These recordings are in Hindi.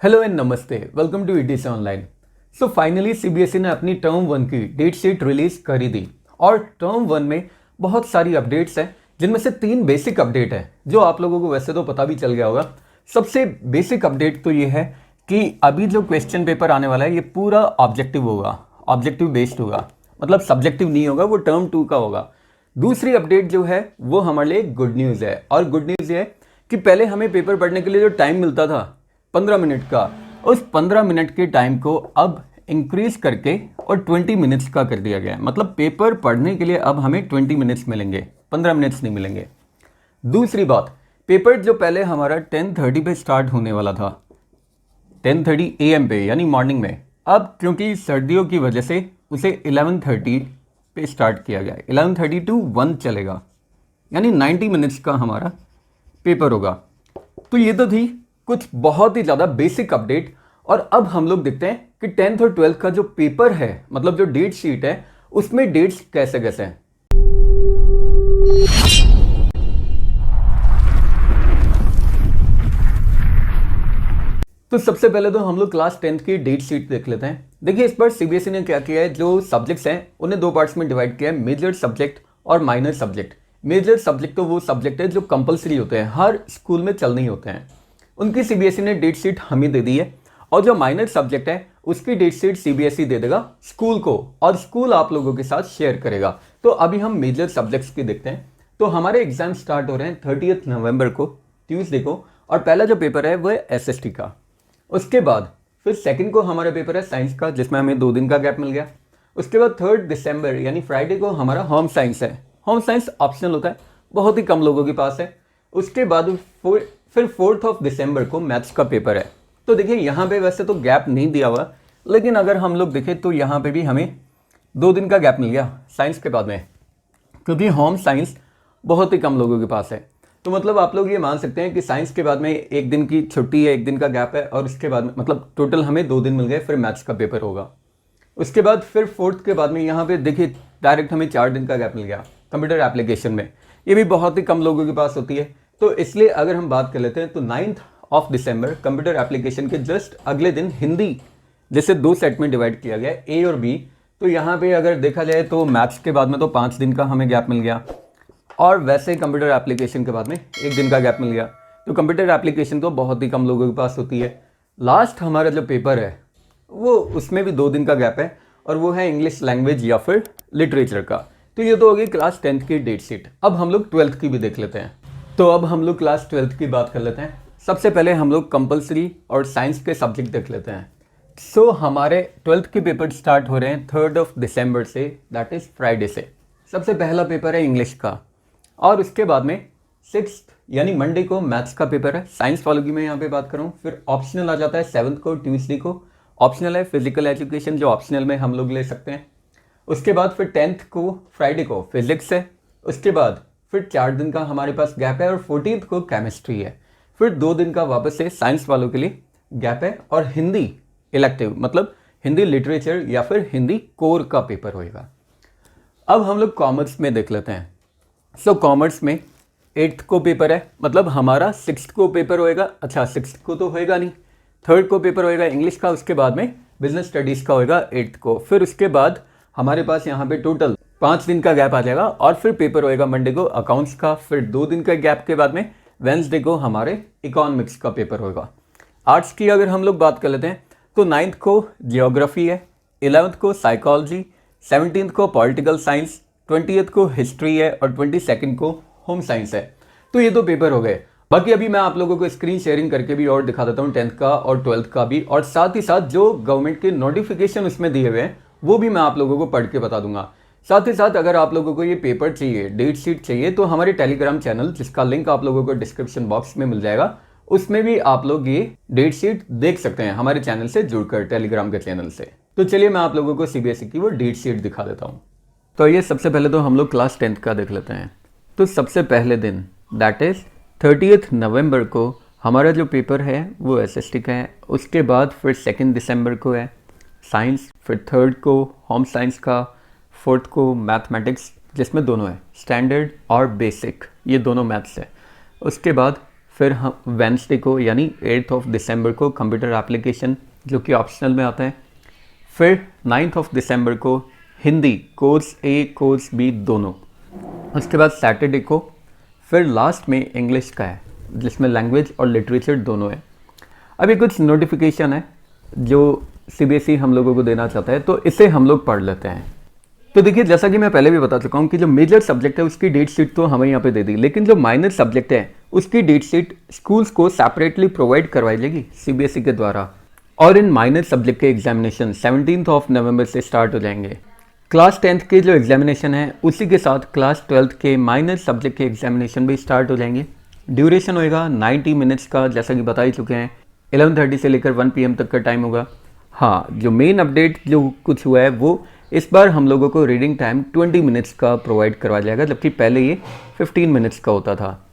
हेलो एंड नमस्ते, welcome to ETC online. So finally CBSE ने अपनी टर्म 1 की डेट शीट रिलीज कर ही दी और टर्म 1 में बहुत सारी अपडेट्स हैं, जिनमें से 3 बेसिक अपडेट है जो आप लोगों को वैसे तो पता भी चल गया होगा। सबसे बेसिक अपडेट तो ये है कि अभी जो क्वेश्चन पेपर आने वाला है ये पूरा ऑब्जेक्टिव होगा, ऑब्जेक्टिव बेस्ड होगा, मतलब सब्जेक्टिव नहीं होगा, वो टर्म 2 का होगा। दूसरी अपडेट जो है वो हमारे लिए गुड न्यूज़ है, और गुड न्यूज़ ये है कि पहले हमें पेपर पढ़ने के लिए जो टाइम मिलता था 15 मिनट का, उस 15 मिनट के टाइम को अब इंक्रीज करके और 20 मिनट्स का कर दिया गया है। मतलब पेपर पढ़ने के लिए अब हमें 20 मिनट्स मिलेंगे, 15 मिनट्स नहीं मिलेंगे। दूसरी बात, पेपर जो पहले हमारा 10:30 पे स्टार्ट होने वाला था, 10:30 AM पे यानी मॉर्निंग में, अब क्योंकि सर्दियों की वजह से उसे 11:30 पे स्टार्ट किया गया है। 11:30 to 1 चलेगा, यानी 90 मिनट्स का हमारा पेपर होगा। तो ये तो थी कुछ बहुत ही ज़्यादा बेसिक अपडेट। और अब हम लोग देखते हैं कि 10th और 12th का जो पेपर है, मतलब जो डेट शीट है, उसमें डेट्स कैसे कैसे हैं। तो सबसे पहले तो हम लोग क्लास 10th की डेट शीट देख लेते हैं। देखिए, इस बार सीबीएसई ने क्या किया है, जो सब्जेक्ट्स हैं उन्हें 2 पार्ट्स में डिवाइड किया है, मेजर सब्जेक्ट और माइनर सब्जेक्ट। मेजर सब्जेक्ट तो वो सब्जेक्ट है जो कंपलसरी होते हैं, हर स्कूल में चलने ही होते हैं, उनकी सीबीएसई ने डेट शीट हमें दे दी है। और जो माइनर सब्जेक्ट है उसकी डेट शीट सीबीएसई दे देगा स्कूल को, और स्कूल आप लोगों के साथ शेयर करेगा। तो अभी हम मेजर सब्जेक्ट्स की देखते हैं। तो हमारे एग्जाम स्टार्ट हो रहे हैं 30 नवंबर को, ट्यूसडे को, और पहला जो पेपर है वो है एसएसटी का। उसके बाद फिर सेकंड को हमारा पेपर है साइंस का, जिसमें हमें 2 दिन का गैप मिल गया। उसके बाद 3 दिसंबर यानी फ्राइडे को हमारा होम साइंस है। होम साइंस ऑप्शनल होता है, बहुत ही कम लोगों के पास है। उसके बाद फिर 4 दिसंबर को मैथ्स का पेपर है। तो देखिए, यहाँ पे वैसे तो गैप नहीं दिया हुआ, लेकिन अगर हम लोग देखें तो यहाँ पे भी हमें 2 दिन का गैप मिल गया साइंस के बाद में, क्योंकि होम साइंस बहुत ही कम लोगों के पास है। तो मतलब आप लोग ये मान सकते हैं कि साइंस के बाद में 1 दिन की छुट्टी है, 1 दिन का गैप है, और उसके बाद में मतलब टोटल हमें 2 दिन मिल गए। फिर मैथ्स का पेपर होगा। उसके बाद फिर 4th के बाद में यहाँ पे देखिए डायरेक्ट हमें 4 दिन का गैप मिल गया कंप्यूटर एप्लीकेशन में। ये भी बहुत ही कम लोगों के पास होती है। तो इसलिए अगर हम बात कर लेते हैं तो 9 दिसंबर कंप्यूटर एप्लीकेशन के जस्ट अगले दिन हिंदी, जैसे 2 सेट में डिवाइड किया गया ए और बी। तो यहाँ पे अगर देखा जाए तो मैथ्स के बाद में तो 5 दिन का हमें गैप मिल गया, और वैसे कंप्यूटर एप्लीकेशन के बाद में 1 दिन का गैप मिल गया। तो कंप्यूटर एप्लीकेशन तो बहुत ही कम लोगों के पास होती है। लास्ट हमारा जो पेपर है वो उसमें भी 2 दिन का गैप है, और वो है इंग्लिश लैंग्वेज या फिर लिटरेचर का। तो ये तो होगी क्लास 10th की डेट शीट। अब हम लोग 12th की भी देख लेते हैं। तो अब हम लोग क्लास 12th की बात कर लेते हैं। सबसे पहले हम लोग कंपलसरी और साइंस के सब्जेक्ट देख लेते हैं। सो हमारे 12th के पेपर स्टार्ट हो रहे हैं 3 दिसंबर से, दैट इज़ फ्राइडे से। सबसे पहला पेपर है इंग्लिश का, और उसके बाद में 6 यानी मंडे को मैथ्स का पेपर है। साइंस वालों की मैं यहाँ पे बात करूँ। फिर ऑप्शनल आ जाता है 7th को, ट्यूसडे को ऑप्शनल है फिजिकल एजुकेशन, जो ऑप्शनल में हम लोग ले सकते हैं। उसके बाद फिर 10th को फ्राइडे को फिजिक्स है। उसके बाद फिर 4 दिन का हमारे पास गैप है, और 14th को केमिस्ट्री है। फिर 2 दिन का वापस से साइंस वालों के लिए गैप है, और हिंदी इलेक्टिव मतलब हिंदी लिटरेचर या फिर हिंदी कोर का पेपर होएगा। अब हम लोग कॉमर्स में देख लेते हैं। सो कॉमर्स में 8th को पेपर है, मतलब हमारा 6th को पेपर होएगा। अच्छा, 6th को तो होएगा नहीं, 3rd को पेपर होएगा इंग्लिश का। उसके बाद में बिजनेस स्टडीज़ का होएगा 8th को। फिर उसके बाद हमारे पास यहाँ पे टोटल 5 दिन का गैप आ जाएगा, और फिर पेपर होएगा मंडे को अकाउंट्स का। फिर 2 दिन का गैप के बाद में वेंसडे को हमारे इकोनॉमिक्स का पेपर होगा। आर्ट्स की अगर हम लोग बात कर लेते हैं तो 9th को जियोग्राफी है, 11th को साइकोलॉजी, 17th को पॉलिटिकल साइंस, 20th को हिस्ट्री है, और 22nd को होम साइंस है। तो ये तो पेपर हो गए। बाकी अभी मैं आप लोगों को स्क्रीन शेयरिंग करके भी और दिखा देता हूँ 10th का और 12th का भी, और साथ ही साथ जो गवर्नमेंट के नोटिफिकेशन उसमें दिए हुए हैं वो भी मैं आप लोगों को पढ़ के बता दूंगा। साथ ही साथ अगर आप लोगों को ये पेपर चाहिए, डेट शीट चाहिए, तो हमारे टेलीग्राम चैनल, जिसका लिंक आप लोगों को डिस्क्रिप्शन बॉक्स में मिल जाएगा, उसमें भी आप लोग ये डेट शीट देख सकते हैं हमारे चैनल से जुड़कर, टेलीग्राम के चैनल से। तो चलिए मैं आप लोगों को सीबीएसई की वो डेट शीट दिखा देता हूँ। तो ये सबसे पहले तो हम लोग क्लास 10th का देख लेते हैं। तो सबसे पहले दिन दैट इज़ 30 नवंबर को हमारा जो पेपर है वो एसएसटी का है। उसके बाद फिर 2 दिसंबर को है साइंस, फिर 3rd को होम साइंस का, 4th को मैथमेटिक्स, जिसमें दोनों है स्टैंडर्ड और बेसिक, ये दोनों मैथ्स है। उसके बाद फिर हम वेंसडे को यानी 8 दिसंबर को कंप्यूटर एप्लीकेशन जो कि ऑप्शनल में आता है। फिर 9 दिसंबर को हिंदी कोर्स ए कोर्स बी दोनों। उसके बाद सैटरडे को फिर लास्ट में इंग्लिश का है जिसमें लैंग्वेज और लिटरेचर दोनों है। अभी कुछ नोटिफिकेशन है जो सीबीएसई हम लोगों को देना चाहता है, तो इसे हम लोग पढ़ लेते हैं। तो देखिए, जैसा कि मैं पहले भी बता चुका हूँ कि जो मेजर सब्जेक्ट है उसकी डेट शीट तो हमें यहाँ पे दे दी, लेकिन जो माइनर सब्जेक्ट है उसकी डेट शीट स्कूल्स को सेपरेटली प्रोवाइड करवाई जाएगी सीबीएसई के द्वारा। और इन माइनर सब्जेक्ट के एग्जामिनेशन 17 नवंबर से स्टार्ट हो जाएंगे। क्लास 10th के जो एग्जामिनेशन है उसी के साथ क्लास 12th के माइनर सब्जेक्ट के एग्जामिनेशन भी स्टार्ट हो जाएंगे। ड्यूरेशन होएगा 90 मिनट्स का, जैसा कि बता ही चुके हैं। 11:30 से लेकर 1 PM तक का टाइम होगा। हाँ, जो मेन अपडेट जो कुछ हुआ है वो इस बार हम लोगों को रीडिंग टाइम 20 मिनट्स का प्रोवाइड करवाया जाएगा, जबकि पहले ये 15 मिनट्स का होता था।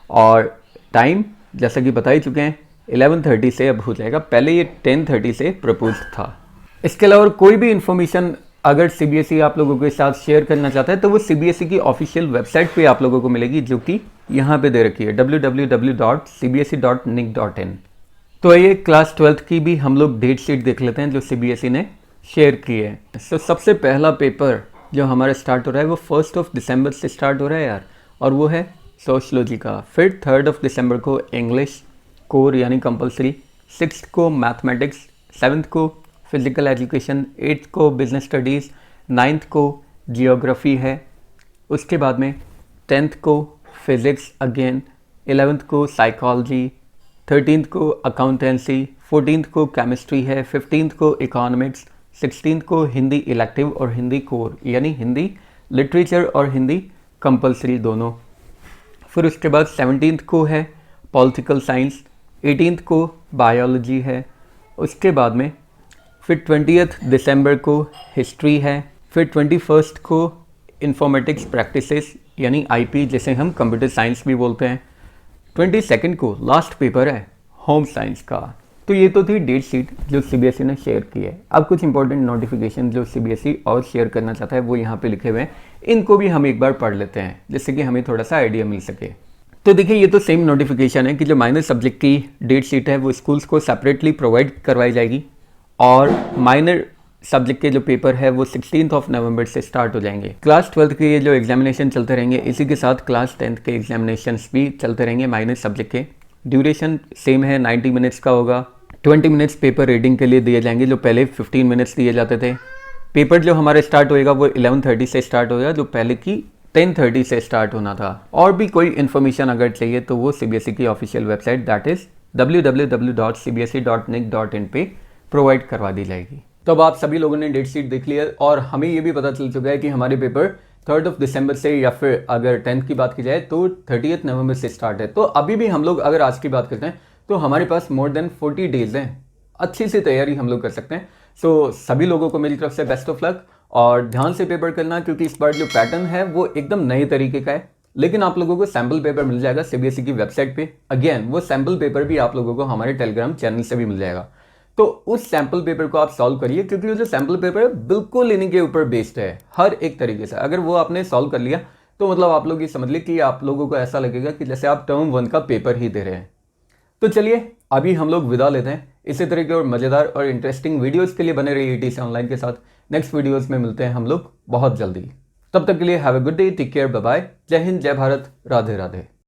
और टाइम जैसा कि बता ही चुके हैं 11:30 से अब हो जाएगा, पहले ये 10:30 से प्रपोज था। इसके अलावा कोई भी इन्फॉर्मेशन अगर सीबीएसई आप लोगों के साथ शेयर करना चाहता है तो वो सीबीएसई की ऑफिशियल वेबसाइट पे आप लोगों को मिलेगी, जो कि यहाँ पे दे रखी है www.cbse.nic.in। तो ये क्लास 12th की भी हम लोग डेट शीट देख लेते हैं जो सीबीएसई ने शेयर की है। तो सबसे पहला पेपर जो हमारा स्टार्ट हो रहा है वो 1 दिसंबर से स्टार्ट हो रहा है यार, और वो है सोशलॉजी का। फिर 3 दिसंबर को इंग्लिश कोर यानी कंपलसरी, 6 को मैथमेटिक्स, 7 को फिजिकल एजुकेशन, 8 को बिजनेस स्टडीज़, 9 को जियोग्राफी है। उसके बाद में 10th को फिज़िक्स अगेन, 11th को साइकोलॉजी, 13th को अकाउंटेंसी, 14th को केमिस्ट्री है, 15th को इकोनॉमिक्स, 16th को हिंदी इलेक्टिव और हिंदी कोर यानी हिंदी लिटरेचर और हिंदी कंपलसरी दोनों। फिर उसके बाद 17th को है पॉलिटिकल साइंस, 18th को बायोलॉजी है। उसके बाद में फिर 20 दिसंबर को हिस्ट्री है। फिर 21 को इंफॉर्मेटिक्स प्रैक्टिसेस यानी आईपी जिसे हम कंप्यूटर साइंस भी बोलते हैं। 22 को लास्ट पेपर है होम साइंस का। तो ये तो थी डेट शीट जो सीबीएसई ने शेयर की है। अब कुछ इंपॉर्टेंट नोटिफिकेशन जो सीबीएसई और शेयर करना चाहता है वो यहाँ पे लिखे हुए हैं, इनको भी हम एक बार पढ़ लेते हैं जिससे कि हमें थोड़ा सा आइडिया मिल सके। तो देखिए, ये तो सेम नोटिफिकेशन है कि जो माइनर सब्जेक्ट की डेट शीट है वो स्कूल्स को सेपरेटली प्रोवाइड करवाई जाएगी, और माइनर सब्जेक्ट के जो पेपर है वो 16 नवंबर से स्टार्ट हो जाएंगे। क्लास 12th के ये जो एग्जामिनेशन चलते रहेंगे, इसी के साथ क्लास 10th के एग्जामिनेशंस भी चलते रहेंगे माइनर सब्जेक्ट के। ड्यूरेशन सेम है, 90 मिनट्स का होगा। 20 मिनट्स पेपर रीडिंग के लिए दिए जाएंगे, जो पहले 15 मिनट्स दिए जाते थे। पेपर जो हमारे स्टार्ट होएगा वो 11:30 से स्टार्ट होगा, जो पहले की 10:30 से स्टार्ट होना था। और भी कोई इन्फॉर्मेशन अगर चाहिए तो वो सीबीएसई की official website that is www.cbse.nic.in पे प्रोवाइड करवा दी जाएगी। तो अब आप सभी लोगों ने डेट शीट देख लिया और हमें ये भी पता चल चुका है कि हमारे पेपर 3 दिसंबर से या फिर अगर 10th की बात की जाए तो 30 नवंबर से स्टार्ट है। तो अभी भी हम लोग अगर आज की बात करते हैं तो हमारे पास मोर देन 40 डेज हैं, अच्छी सी तैयारी हम लोग कर सकते हैं। सो सभी लोगों को मेरी तरफ से बेस्ट ऑफ लक और ध्यान से पेपर करना, क्योंकि इस बार जो पैटर्न है वो एकदम नए तरीके का है। लेकिन आप लोगों को सैम्पल पेपर मिल जाएगा सीबीएसई की वेबसाइट पे। अगेन वो सैम्पल पेपर भी आप लोगों को हमारे टेलीग्राम चैनल से भी मिल जाएगा। तो उस सैम्पल पेपर को आप सॉल्व करिए, क्योंकि वो जो सैम्पल पेपर है बिल्कुल इन्हीं के ऊपर बेस्ड है हर एक तरीके से। अगर वो आपने सॉल्व कर लिया तो मतलब आप लोग ये समझ लीजिए कि आप लोगों को ऐसा लगेगा कि जैसे आप टर्म 1 का पेपर ही दे रहे हैं। तो चलिए अभी हम लोग विदा लेते हैं। इसी तरह के और मज़ेदार और इंटरेस्टिंग वीडियोज़ के लिए बने रहिए ईटीसी ऑनलाइन के साथ। नेक्स्ट वीडियोज़ में मिलते हैं हम लोग बहुत जल्दी। तब तक के लिए have a good day, take care, bye bye, जय हिंद, जय भारत, राधे राधे।